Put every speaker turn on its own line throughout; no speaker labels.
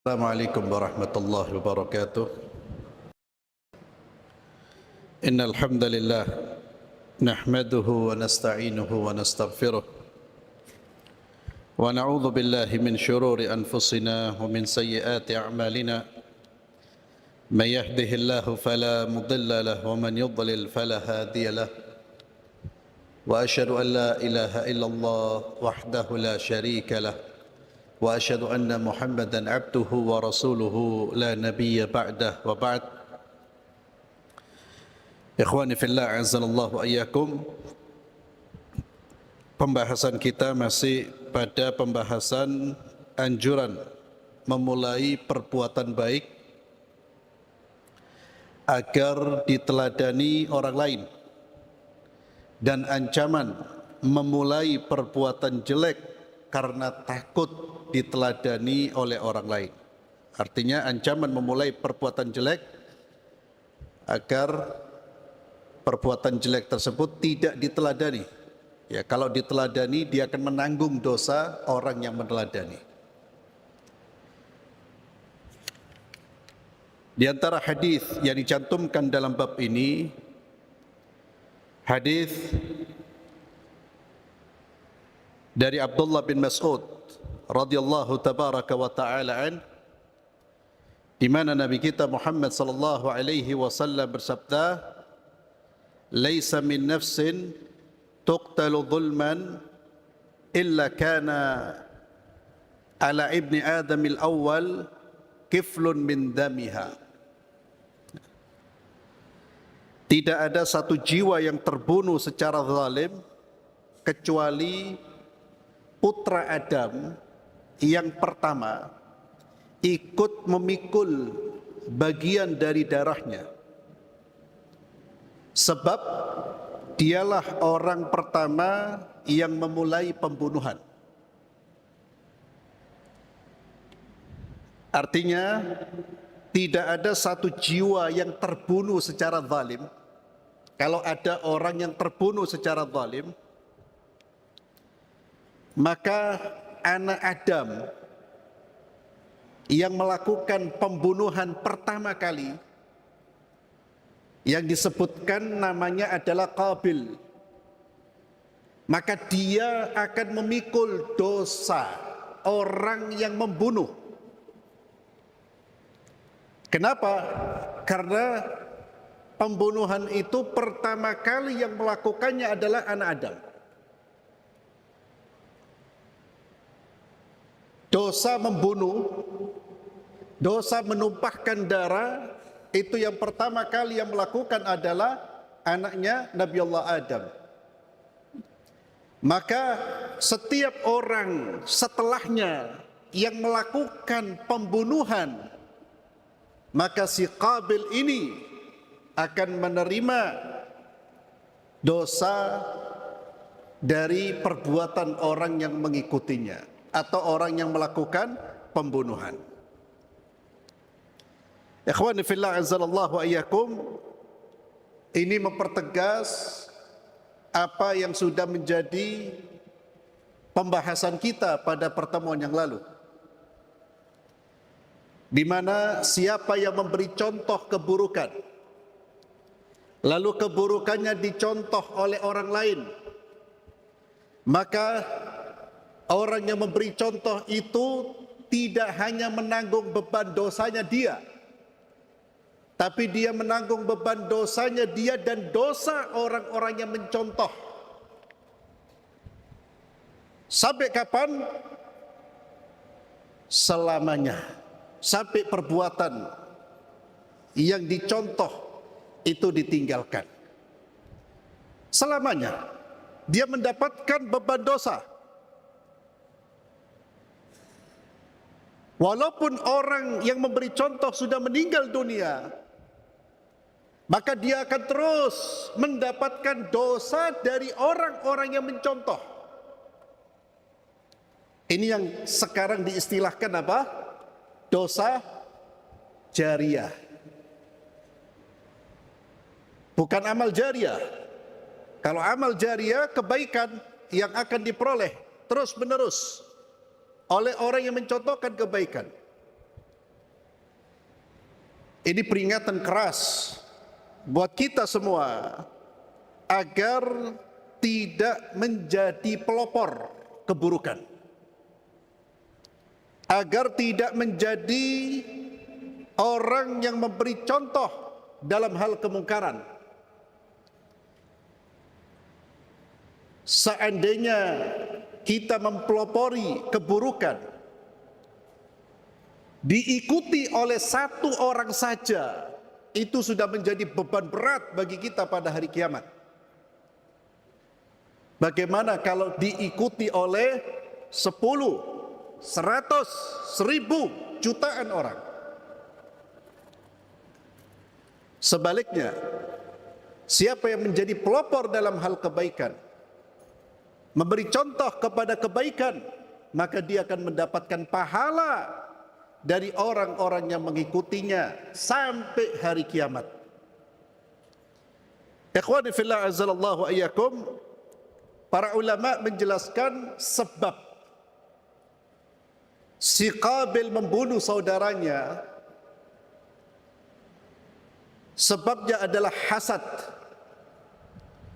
السلام عليكم ورحمة الله وبركاته. إن الحمد لله نحمده ونستعينه ونستغفره ونعوذ بالله من شرور أنفسنا ومن سيئات أعمالنا. من يهده الله فلا مضل له ومن يضلل فلا هادي له. وأشهد أن لا إله إلا الله وحده لا شريك له وأشهد أن محمدا عبده ورسوله لا نبي بعده وبعد. Ikhwani fillah, azanallahu ayyakum. Pembahasan kita masih pada pembahasan anjuran memulai perbuatan baik agar diteladani orang lain, dan ancaman memulai perbuatan jelek karena takut diteladani oleh orang lain. Artinya ancaman memulai perbuatan jelek agar perbuatan jelek tersebut tidak diteladani. Ya, kalau diteladani dia akan menanggung dosa orang yang meneladani. Di antara hadis yang dicantumkan dalam bab ini, hadis dari Abdullah bin Mas'ud radhiyallahu tabaraka wa ta'ala an, di mana Nabi kita Muhammad sallallahu alaihi wasallam bersabda, "Laisa min nafsin tuqtalu dhulman illa kana ala ibni Adam al-awwal kiflun min damiha." Tidak ada satu jiwa yang terbunuh secara zalim kecuali putra Adam yang pertama ikut memikul bagian dari darahnya, sebab dialah orang pertama yang memulai pembunuhan. Artinya tidak ada satu jiwa yang terbunuh secara zalim. Kalau ada orang yang terbunuh secara zalim, maka anak Adam yang melakukan pembunuhan pertama kali yang disebutkan namanya adalah Qabil, maka dia akan memikul dosa orang yang membunuh. Kenapa? Karena pembunuhan itu pertama kali yang melakukannya adalah anak Adam. Dosa membunuh, dosa menumpahkan darah, itu yang pertama kali yang melakukan adalah anaknya Nabi Allah Adam. Maka setiap orang setelahnya yang melakukan pembunuhan, maka si Qabil ini akan menerima dosa dari perbuatan orang yang mengikutinya atau orang yang melakukan pembunuhan. Ikhwani fillah, azzalallahu ayyakum. Ini mempertegas apa yang sudah menjadi pembahasan kita pada pertemuan yang lalu, di mana siapa yang memberi contoh keburukan, lalu keburukannya dicontoh oleh orang lain, maka orang yang memberi contoh itu tidak hanya menanggung beban dosanya dia, tapi dia menanggung beban dosanya dia dan dosa orang-orang yang mencontoh. Sampai kapan? Selamanya. Sampai perbuatan yang dicontoh itu ditinggalkan. Selamanya dia mendapatkan beban dosa. Walaupun orang yang memberi contoh sudah meninggal dunia, maka dia akan terus mendapatkan dosa dari orang-orang yang mencontoh. Ini yang sekarang diistilahkan apa? Dosa jariah. Bukan amal jariah. Kalau amal jariah, kebaikan yang akan diperoleh terus menerus oleh orang yang mencontohkan kebaikan. Ini peringatan keras buat kita semua agar tidak menjadi pelopor keburukan, agar tidak menjadi orang yang memberi contoh dalam hal kemungkaran. Seandainya kita mempelopori keburukan diikuti oleh satu orang saja, itu sudah menjadi beban berat bagi kita pada hari kiamat. Bagaimana kalau diikuti oleh 10, 100, 1000, jutaan orang? Sebaliknya, siapa yang menjadi pelopor dalam hal kebaikan, memberi contoh kepada kebaikan, maka dia akan mendapatkan pahala dari orang-orang yang mengikutinya sampai hari kiamat. Ikhwani fillah azzalallahu ayyakum, para ulama menjelaskan sebab si Qabil membunuh saudaranya. Sebabnya adalah hasad,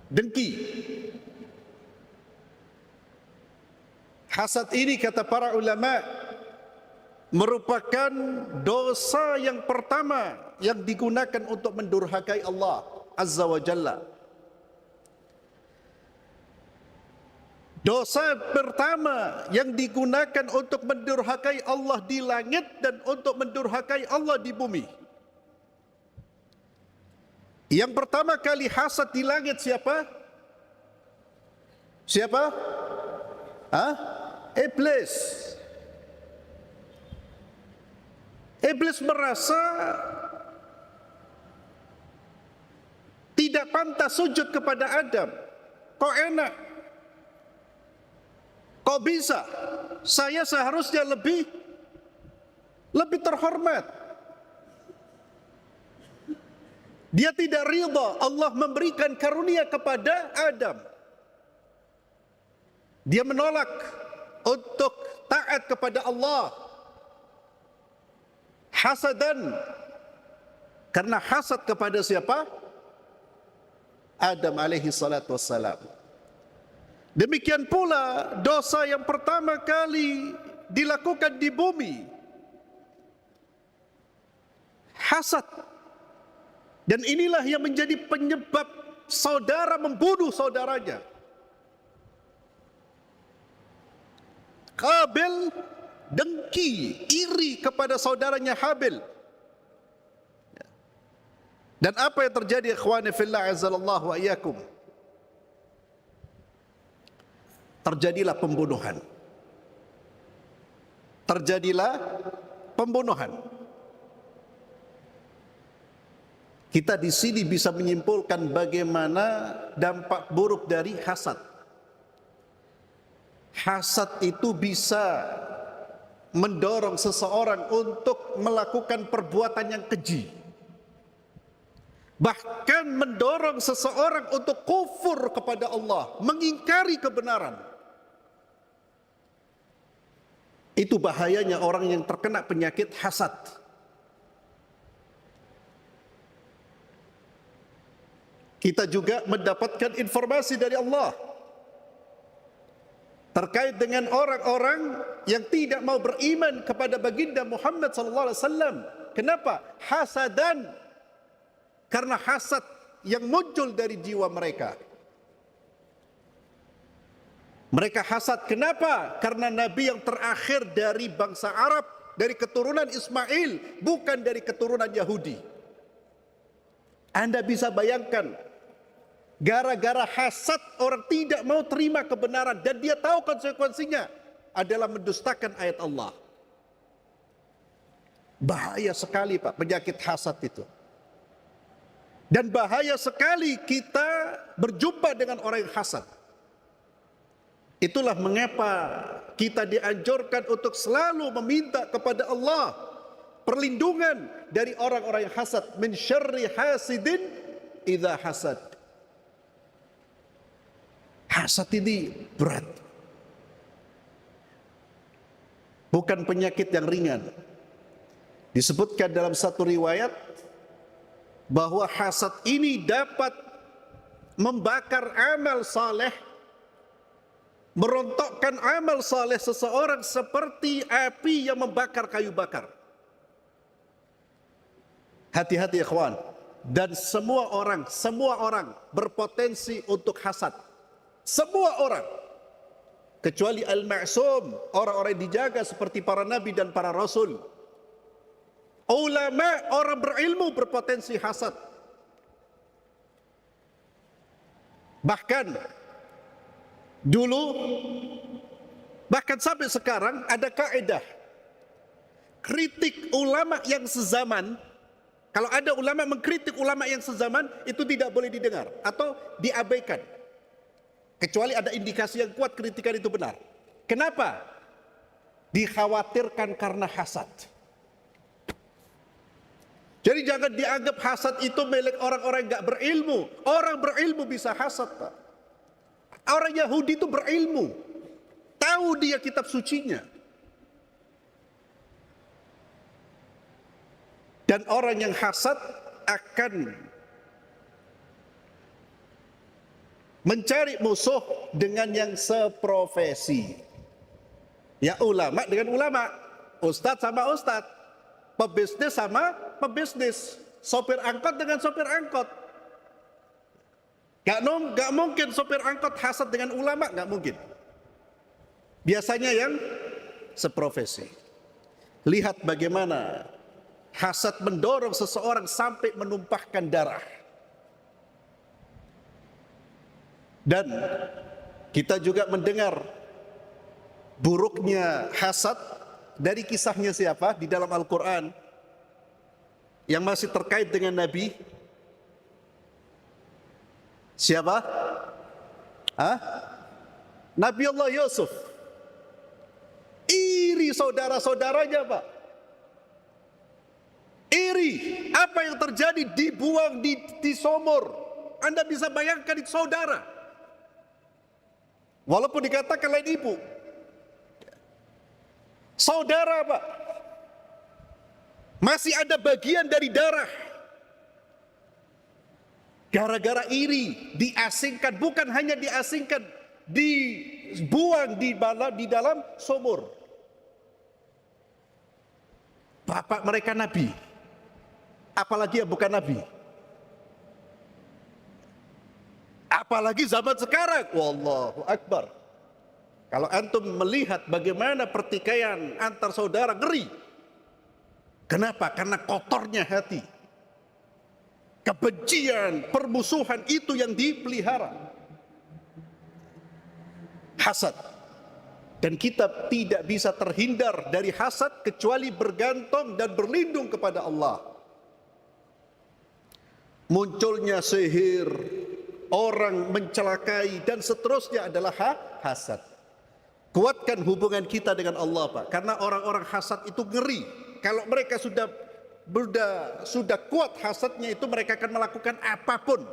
dengki. Hasad ini, kata para ulama, merupakan dosa yang pertama yang digunakan untuk mendurhakai Allah Azza wa Jalla. Dosa pertama yang digunakan untuk mendurhakai Allah di langit dan untuk mendurhakai Allah di bumi. Yang pertama kali hasad di langit siapa? Siapa? Iblis. Iblis merasa tidak pantas sujud kepada Adam. Kok enak? Kok bisa? Saya seharusnya lebih terhormat. Dia tidak ridha Allah memberikan karunia kepada Adam. Dia menolak untuk taat kepada Allah. Hasadan, karena hasad kepada siapa? Adam alaihi salatu wassalam. Demikian pula dosa yang pertama kali dilakukan di bumi, hasad. Dan inilah yang menjadi penyebab saudara membunuh saudaranya. Qabil dengki, iri kepada saudaranya Habil. Dan apa yang terjadi, ikhwani fillah azzalallahu wa iyyakum? Terjadilah pembunuhan. Kita di sini bisa menyimpulkan bagaimana dampak buruk dari hasad. Hasad itu bisa mendorong seseorang untuk melakukan perbuatan yang keji. Bahkan mendorong seseorang untuk kufur kepada Allah, mengingkari kebenaran. Itu bahayanya orang yang terkena penyakit hasad. Kita juga mendapatkan informasi dari Allah terkait dengan orang-orang yang tidak mau beriman kepada baginda Muhammad sallallahu alaihi wasallam. Kenapa? Hasadan. Karena hasad yang muncul dari jiwa mereka. Mereka hasad kenapa? Karena nabi yang terakhir dari bangsa Arab, dari keturunan Ismail, bukan dari keturunan Yahudi. Anda bisa bayangkan, gara-gara hasad orang tidak mau terima kebenaran dan dia tahu konsekuensinya adalah mendustakan ayat Allah. Bahaya sekali Pak penyakit hasad itu. Dan bahaya sekali kita berjumpa dengan orang yang hasad. Itulah mengapa kita dianjurkan untuk selalu meminta kepada Allah perlindungan dari orang-orang yang hasad. Min syarri hasidin idza hasad. Hasad ini berat. Bukan penyakit yang ringan.
Disebutkan dalam satu riwayat bahwa hasad ini dapat membakar amal saleh, merontokkan amal saleh seseorang seperti api yang membakar kayu bakar. Hati-hati ikhwan. Dan semua orang berpotensi untuk hasad. Semua orang. Kecuali al-ma'sum, orang-orang yang dijaga seperti para nabi dan para rasul. Ulama, orang berilmu berpotensi hasad. Bahkan dulu, bahkan sampai sekarang ada kaidah kritik ulama yang sezaman. Kalau ada ulama mengkritik ulama yang sezaman, itu tidak boleh didengar atau diabaikan, kecuali ada indikasi yang kuat kritikan itu benar. Kenapa? Dikhawatirkan karena hasad. Jadi jangan dianggap hasad itu milik orang-orang yang gak berilmu. Orang berilmu bisa hasad, Pak. Orang Yahudi itu berilmu, tahu dia kitab sucinya. Dan orang yang hasad akan mencari musuh dengan yang seprofesi. Ya, ulama dengan ulama, ustadz sama ustadz, pebisnis sama pebisnis, sopir angkot dengan sopir angkot. Gak mungkin sopir angkot hasad dengan ulama, gak mungkin. Biasanya yang seprofesi. Lihat bagaimana hasad mendorong seseorang sampai menumpahkan darah. Dan kita juga mendengar buruknya hasad dari kisahnya siapa di dalam Al-Quran yang masih terkait dengan Nabi. Siapa? Nabi Allah Yusuf. Iri saudara-saudaranya, Pak. Iri. Apa yang terjadi? Dibuang di sumur. Anda bisa bayangkan itu saudara. Walaupun dikatakan lain ibu. Saudara, Pak. Masih ada bagian dari darah. Gara-gara iri, diasingkan. Bukan hanya diasingkan, dibuang di dalam sumur. Bapak mereka nabi, apalagi yang bukan nabi. Apalagi zaman sekarang. Wallahu Akbar. Kalau antum melihat bagaimana pertikaian antar saudara, ngeri. Kenapa? Karena kotornya hati. Kebencian, permusuhan itu yang dipelihara. Hasad. Dan kita tidak bisa terhindar dari hasad kecuali bergantung dan berlindung kepada Allah. Munculnya sihir, orang mencelakai dan seterusnya adalah hasad. Kuatkan hubungan kita dengan Allah, Pak. Karena orang-orang hasad itu ngeri. Kalau mereka sudah kuat hasadnya itu, mereka akan melakukan apapun.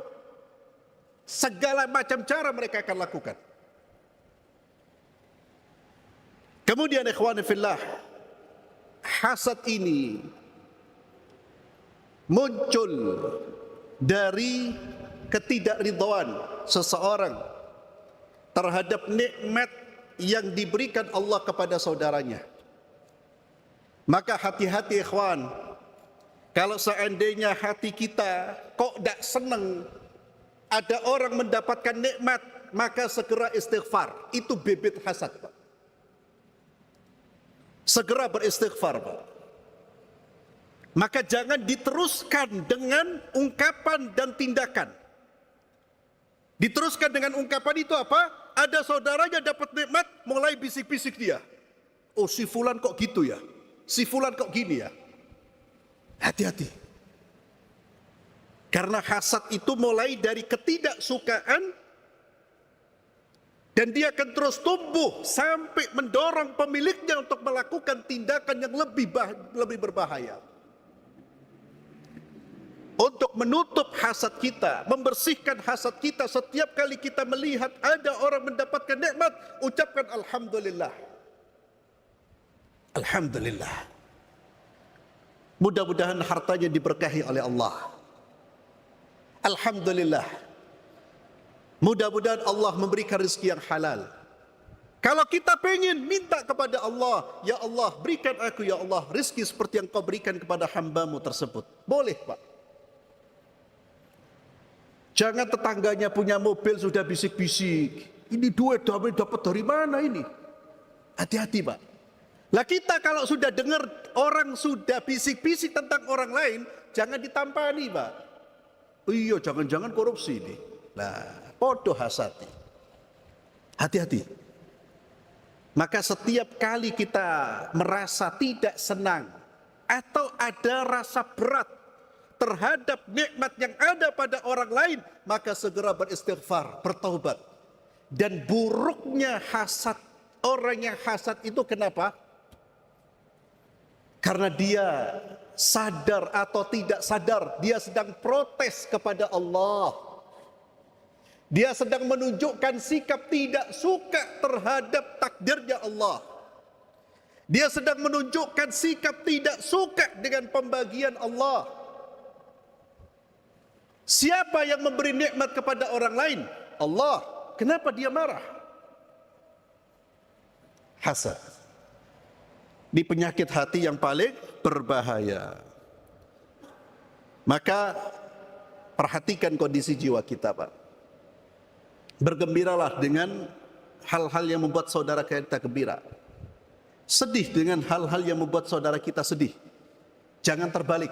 Segala macam cara mereka akan lakukan. Kemudian ikhwani fillah, hasad ini muncul dari ketidakridhaan seseorang terhadap nikmat yang diberikan Allah kepada saudaranya. Maka hati-hati ikhwan, kalau seandainya hati kita kok tidak senang ada orang mendapatkan nikmat, maka segera istighfar. Itu bibit hasad, Pak. Segera beristighfar, Pak. Maka jangan diteruskan dengan ungkapan dan tindakan. Diteruskan dengan ungkapan itu apa? Ada saudaranya dapat nikmat, mulai bisik-bisik dia. Oh, si fulan kok gitu ya? Si fulan kok gini ya? Hati-hati. Karena hasad itu mulai dari ketidaksukaan, dan dia akan terus tumbuh sampai mendorong pemiliknya untuk melakukan tindakan yang lebih berbahaya. Untuk menutup hasad kita, membersihkan hasad kita, setiap kali kita melihat ada orang mendapatkan nikmat, ucapkan Alhamdulillah. Alhamdulillah. Mudah-mudahan hartanya diberkahi oleh Allah. Alhamdulillah. Mudah-mudahan Allah memberikan rezeki yang halal. Kalau kita pengen minta kepada Allah, ya Allah berikan aku ya Allah rezeki seperti yang kau berikan kepada hambamu tersebut. Boleh Pak. Jangan tetangganya punya mobil sudah bisik-bisik. Ini duit dapat dari mana ini? Hati-hati Pak. Lah kita kalau sudah dengar orang sudah bisik-bisik tentang orang lain, jangan ditampani Pak. Iya jangan-jangan korupsi ini. Nah, podo hasati. Hati-hati. Maka setiap kali kita merasa tidak senang atau ada rasa berat terhadap nikmat yang ada pada orang lain, maka segera beristighfar, bertaubat. Dan buruknya hasad, orang yang hasad itu kenapa? Karena dia sadar atau tidak sadar, dia sedang protes kepada Allah. Dia sedang menunjukkan sikap tidak suka terhadap takdirnya Allah. Dia sedang menunjukkan sikap tidak suka dengan pembagian Allah. Siapa yang memberi nikmat kepada orang lain? Allah. Kenapa dia marah? Hasad. Ini penyakit hati yang paling berbahaya. Maka perhatikan kondisi jiwa kita Pak. Bergembiralah dengan hal-hal yang membuat saudara kita gembira. Sedih dengan hal-hal yang membuat saudara kita sedih. Jangan terbalik.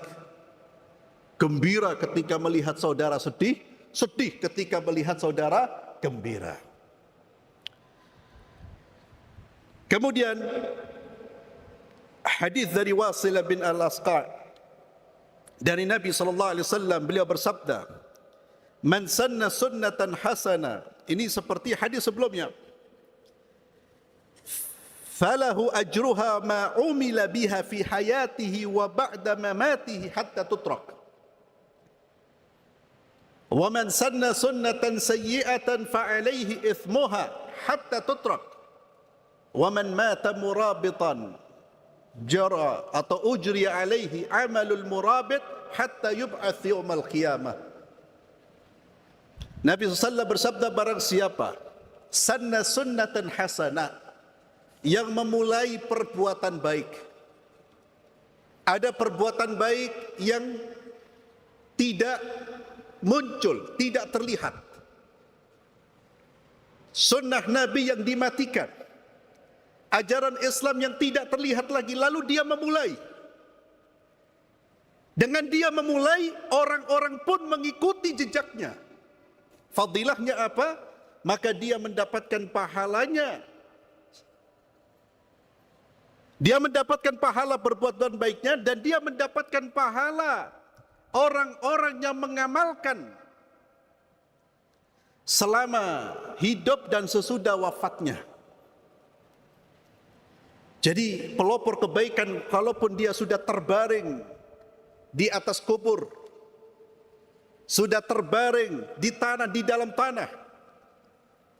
Gembira ketika melihat saudara sedih, sedih ketika melihat saudara gembira. Kemudian hadis dari Wasil bin Al-Asqa' dari Nabi SAW, beliau bersabda, "Man sanna sunnatan hasana." Ini seperti hadis sebelumnya. "Falahu ajruha ma umila biha fi hayatihi wa ba'da mamatihi hatta tutrak. Wa man sanna sunnatan sayyi'atan fa alayhi ithmuha hatta tutrak. Wa man mata murabitan jara atau ujri alayhi amalul murabit hatta yub'ats yaumal qiyamah." Nabi SAW bersabda, barang siapa sanna sunnatan hasanah, yang memulai perbuatan baik. Ada perbuatan baik yang tidak muncul, tidak terlihat. Sunnah Nabi yang dimatikan. Ajaran Islam yang tidak terlihat lagi, lalu dia memulai. Dengan dia memulai, orang-orang pun mengikuti jejaknya. Fadilahnya apa? Maka dia mendapatkan pahalanya. Dia mendapatkan pahala perbuatan baiknya, dan dia mendapatkan pahala orang-orang yang mengamalkan selama hidup dan sesudah wafatnya. Jadi pelopor kebaikan, kalaupun dia sudah terbaring di atas kubur, sudah terbaring di tanah, di dalam tanah,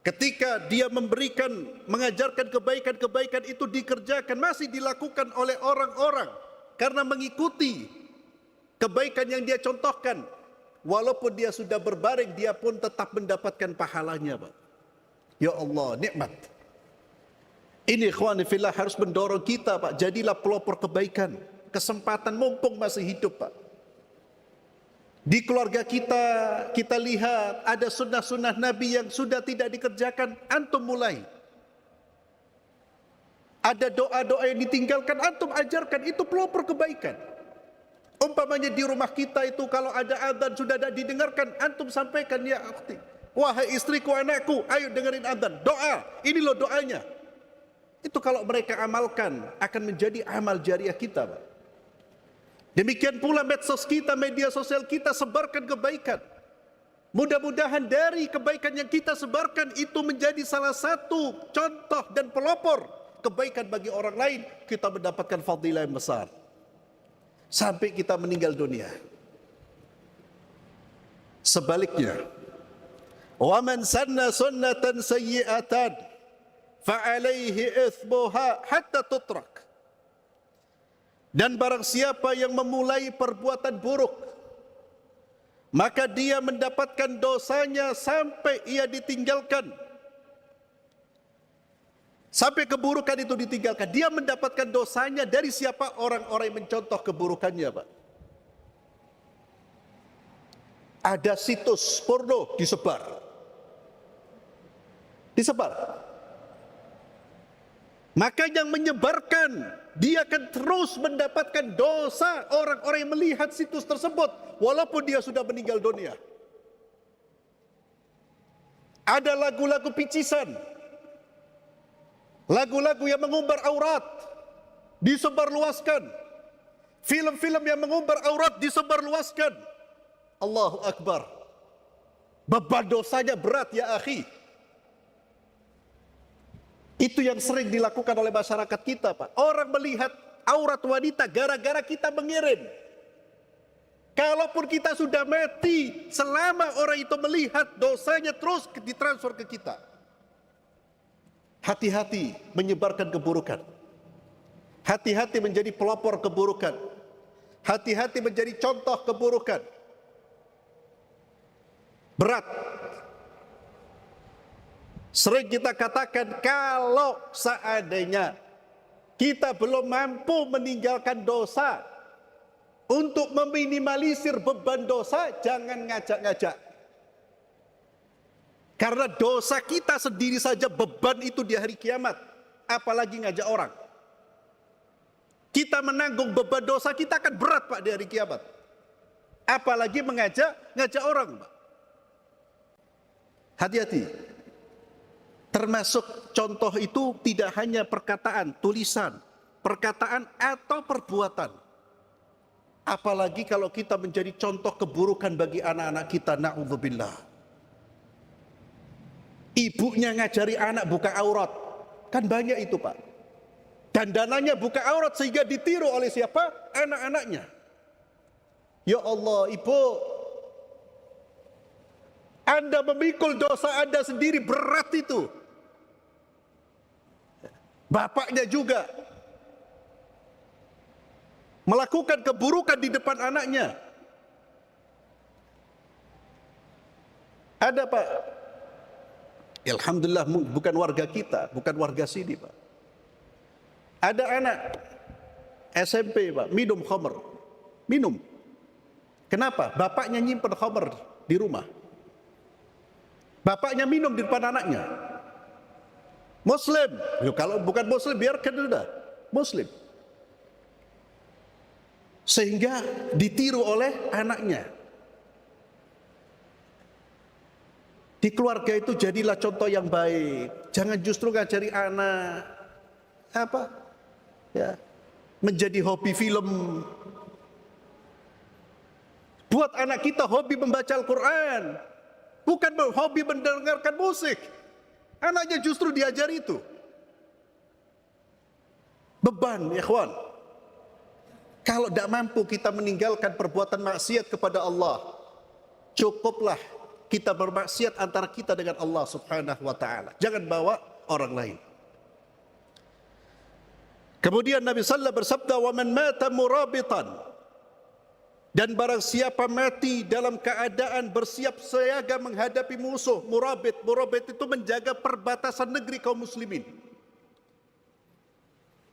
ketika dia memberikan, mengajarkan kebaikan-kebaikan itu dikerjakan, masih dilakukan oleh orang-orang karena mengikuti kebaikan yang dia contohkan. Walaupun dia sudah berbaring, dia pun tetap mendapatkan pahalanya Pak. Ya Allah, nikmat. Ini ikhwani fillah harus mendorong kita Pak, jadilah pelopor kebaikan. Kesempatan mumpung masih hidup Pak. Di keluarga kita, kita lihat ada sunnah-sunnah Nabi yang sudah tidak dikerjakan, antum mulai. Ada doa-doa yang ditinggalkan, antum ajarkan, itu pelopor kebaikan. Umpamanya di rumah kita itu kalau ada adzan sudah tidak didengarkan, antum sampaikan, ya akhti, wahai istriku, anakku, ayo dengerin adzan, doa, ini loh doanya. Itu kalau mereka amalkan akan menjadi amal jariah kita Pak. Demikian pula medsos kita, media sosial kita, sebarkan kebaikan. Mudah-mudahan dari kebaikan yang kita sebarkan itu menjadi salah satu contoh dan pelopor kebaikan bagi orang lain. Kita mendapatkan fadilah yang besar sampai kita meninggal dunia. Sebaliknya, wa man sanna sunnatan sayyi'atan fa alaihi ithmuha hatta tutrak. Dan barang siapa yang memulai perbuatan buruk, maka dia mendapatkan dosanya sampai ia ditinggalkan. Sampai keburukan itu ditinggalkan. Dia mendapatkan dosanya dari siapa? Orang-orang yang mencontoh keburukannya, Pak. Ada situs porno disebar. Maka yang menyebarkan, dia akan terus mendapatkan dosa orang-orang yang melihat situs tersebut, walaupun dia sudah meninggal dunia. Ada lagu-lagu picisan, lagu-lagu yang mengumbar aurat, disebarluaskan. Film-film yang mengumbar aurat disebarluaskan. Allahu Akbar. Beban dosanya berat ya akhi. Itu yang sering dilakukan oleh masyarakat kita, Pak. Orang melihat aurat wanita gara-gara kita mengirim. Kalaupun kita sudah mati, selama orang itu melihat, dosanya terus ditransfer ke kita. Hati-hati menyebarkan keburukan. Hati-hati menjadi pelopor keburukan. Hati-hati menjadi contoh keburukan. Berat. Sering kita katakan, kalau seandainya kita belum mampu meninggalkan dosa, untuk meminimalisir beban dosa, jangan ngajak-ngajak. Karena dosa kita sendiri saja beban itu di hari kiamat, apalagi ngajak orang. Kita menanggung beban dosa kita akan berat, Pak, di hari kiamat. Apalagi ngajak orang, Pak. Hati-hati. Termasuk contoh itu tidak hanya perkataan, tulisan, perkataan atau perbuatan. Apalagi kalau kita menjadi contoh keburukan bagi anak-anak kita, na'udzubillah. Ibunya ngajari anak buka aurat. Kan banyak itu, Pak. Dandanannya buka aurat sehingga ditiru oleh siapa? Anak-anaknya. Ya Allah, ibu, Anda memikul dosa Anda sendiri, berat itu. Bapaknya juga melakukan keburukan di depan anaknya. Ada, Pak. Alhamdulillah bukan warga kita, bukan warga sini, Pak. Ada anak SMP, Pak, minum khamr. Minum. Kenapa? Bapaknya nyimpen khamr di rumah. Bapaknya minum di depan anaknya. Muslim. Kalau bukan Muslim, biarkan sudah. Muslim. Sehingga ditiru oleh anaknya. Di keluarga itu jadilah contoh yang baik. Jangan justru ngajari anak menjadi hobi film. Buat anak kita hobi membaca Al-Quran, bukan hobi mendengarkan musik. Anaknya justru diajar itu. Beban, ikhwan. Kalau tidak mampu kita meninggalkan perbuatan maksiat kepada Allah, cukuplah kita bermaksiat antara kita dengan Allah Subhanahu wa taala. Jangan bawa orang lain. Kemudian Nabi sallallahu bersabda, "Wa man mata murabitan." Dan barang siapa mati dalam keadaan bersiap siaga menghadapi musuh, murabit itu menjaga perbatasan negeri kaum muslimin.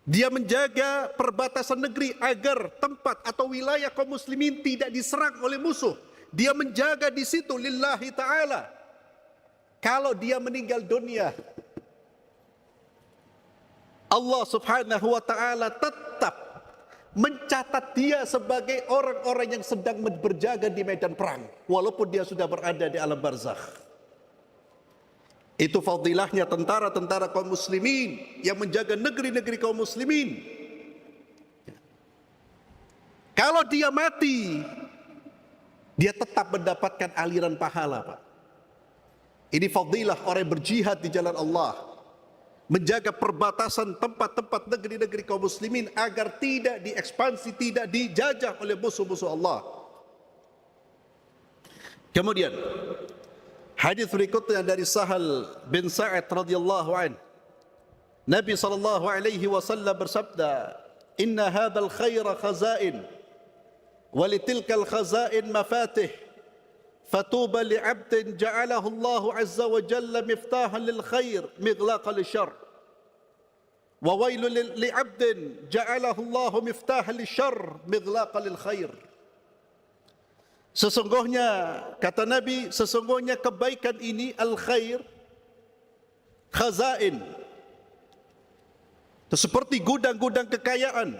Dia menjaga perbatasan negeri agar tempat atau wilayah kaum muslimin tidak diserang oleh musuh. Dia menjaga di situ lillahi ta'ala. Kalau dia meninggal dunia, Allah Subhanahu wa ta'ala tetap mencatat dia sebagai orang-orang yang sedang berjaga di medan perang, walaupun dia sudah berada di alam barzakh. Itu fadilahnya tentara-tentara kaum muslimin yang menjaga negeri-negeri kaum muslimin. Kalau dia mati, dia tetap mendapatkan aliran pahala, Pak. Ini fadilah orang yang berjihad di jalan Allah, menjaga perbatasan tempat-tempat negeri-negeri kaum muslimin agar tidak diekspansi, tidak dijajah oleh musuh-musuh Allah. Kemudian hadis berikutnya dari Sahal bin Sa'ad radhiyallahu an. Nabi sallallahu alaihi wasallam bersabda, inna hadzal khaira khazain walitilkal khazain mafatih fatuba li'abdin ja'alahu Allah azza wa jalla miftahan lil khair mighlaqan lisyarr wa wailul li'abdin ja'alahu Allah miftahan lisyarr mighlaqan lil khair. Sesungguhnya, kata Nabi, sesungguhnya kebaikan ini al-khair, khazain, itu seperti gudang-gudang kekayaan.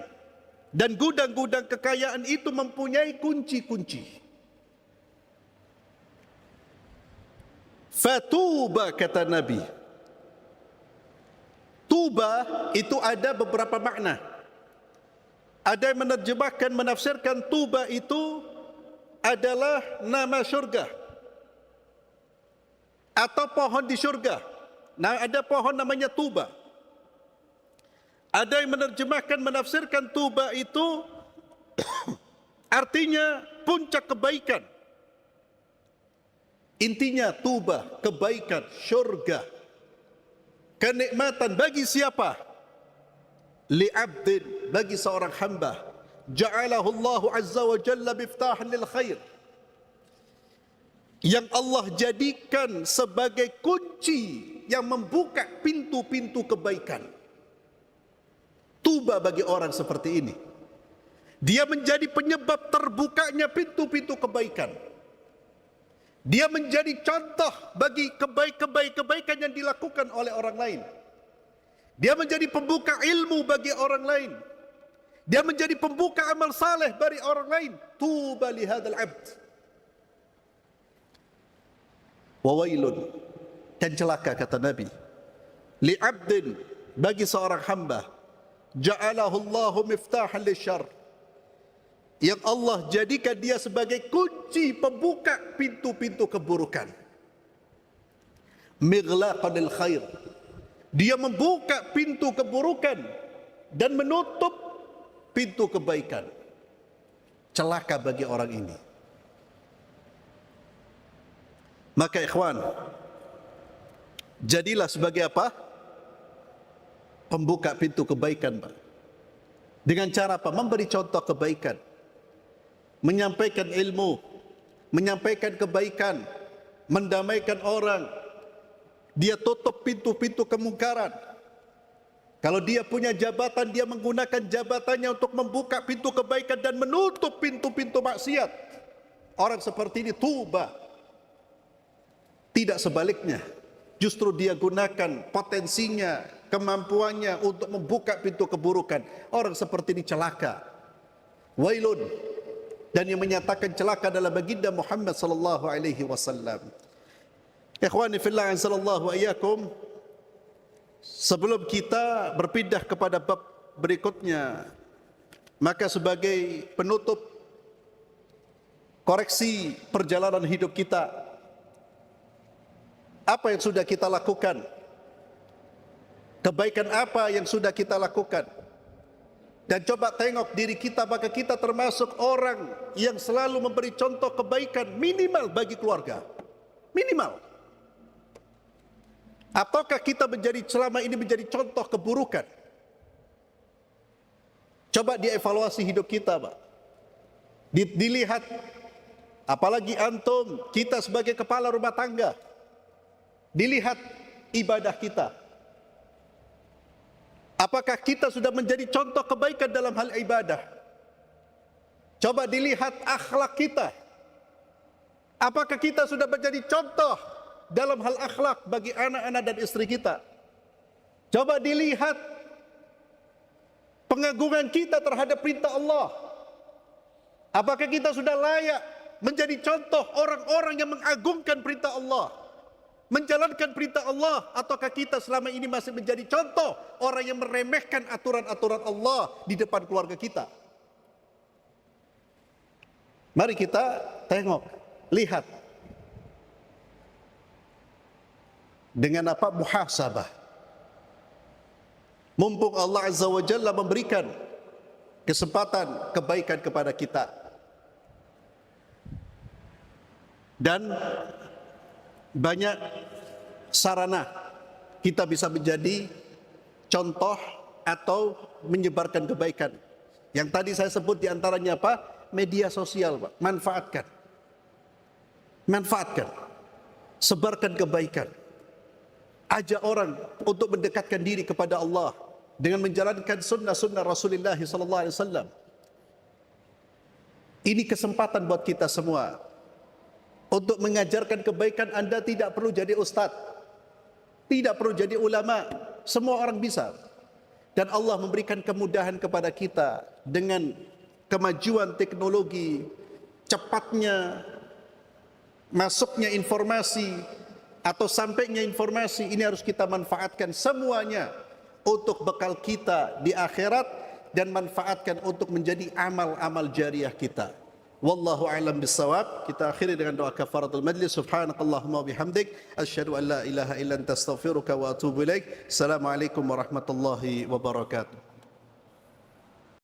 Dan gudang-gudang kekayaan itu mempunyai kunci-kunci. Fatuba, kata Nabi. Tuba itu ada beberapa makna. Ada yang menerjemahkan, menafsirkan tuba itu adalah nama syurga atau pohon di syurga. Nah, ada pohon namanya tuba. Ada yang menerjemahkan, menafsirkan tuba itu artinya puncak kebaikan. Intinya tuba, kebaikan, syurga, kenikmatan bagi siapa? Li'abdin, bagi seorang hamba. Ja'alahu Allah azza wa jalla miftahan lil khair, yang Allah jadikan sebagai kunci yang membuka pintu-pintu kebaikan. Tuba bagi orang seperti ini, dia menjadi penyebab terbukanya pintu-pintu kebaikan. Dia menjadi contoh bagi kebaikan yang dilakukan oleh orang lain. Dia menjadi pembuka ilmu bagi orang lain. Dia menjadi pembuka amal saleh bagi orang lain. Tuba li hadzal abd. Wa wailun, dan celaka, kata Nabi, li abdin, bagi seorang hamba, ja'alahu Allahu miftahan lisyarr, yang Allah jadikan dia sebagai kunci pembuka pintu-pintu keburukan. Mighlaqan lil khair, dia membuka pintu keburukan dan menutup pintu kebaikan. Celaka bagi orang ini. Maka ikhwan, jadilah sebagai apa? Pembuka pintu kebaikan, Pak. Dengan cara apa? Memberi contoh kebaikan, menyampaikan ilmu, menyampaikan kebaikan, mendamaikan orang. Dia tutup pintu-pintu kemungkaran. Kalau dia punya jabatan, dia menggunakan jabatannya untuk membuka pintu kebaikan dan menutup pintu-pintu maksiat. Orang seperti ini tuba. Tidak sebaliknya, justru dia gunakan potensinya, kemampuannya untuk membuka pintu keburukan. Orang seperti ini celaka. Wailun, dan yang menyatakan celaka adalah baginda Muhammad sallallahu alaihi wasallam. Ikhwani fillah, azallahu wa iyyakum. Sebelum kita berpindah kepada bab berikutnya, maka sebagai penutup koreksi perjalanan hidup kita, apa yang sudah kita lakukan? Kebaikan apa yang sudah kita lakukan? Dan coba tengok diri kita, maka kita termasuk orang yang selalu memberi contoh kebaikan minimal bagi keluarga. Minimal. Ataukah kita selama ini menjadi contoh keburukan? Coba dievaluasi hidup kita, Pak. Dilihat, apalagi antum, kita sebagai kepala rumah tangga. Dilihat ibadah kita. Apakah kita sudah menjadi contoh kebaikan dalam hal ibadah? Coba dilihat akhlak kita. Apakah kita sudah menjadi contoh dalam hal akhlak bagi anak-anak dan istri kita? Coba dilihat pengagungan kita terhadap perintah Allah. Apakah kita sudah layak menjadi contoh orang-orang yang mengagungkan perintah Allah, menjalankan perintah Allah, ataukah kita selama ini masih menjadi contoh orang yang meremehkan aturan-aturan Allah di depan keluarga kita? Mari kita tengok, lihat. Dengan apa? Muhasabah. Mumpung Allah Azza wa Jalla memberikan kesempatan kebaikan kepada kita, dan banyak sarana kita bisa menjadi contoh atau menyebarkan kebaikan. Yang tadi saya sebut diantaranya apa? Media sosial, Pak. Manfaatkan. Manfaatkan. Sebarkan kebaikan. Ajak orang untuk mendekatkan diri kepada Allah dengan menjalankan sunnah-sunnah Rasulullah SAW. Ini kesempatan buat kita semua untuk mengajarkan kebaikan. Anda tidak perlu jadi ustaz, tidak perlu jadi ulama, semua orang bisa. Dan Allah memberikan kemudahan kepada kita dengan kemajuan teknologi, cepatnya masuknya informasi atau sampainya informasi. Ini harus kita manfaatkan semuanya untuk bekal kita di akhirat dan manfaatkan untuk menjadi amal-amal jariah kita. Wallahu a'lam bissawab. Kita akhiri dengan doa kafaratul majlis. Subhanakallahumma bihamdik asyhadu an la ilaha illa anta astaghfiruka wa atubu ilaik. Assalamualaikum warahmatullahi wabarakatuh.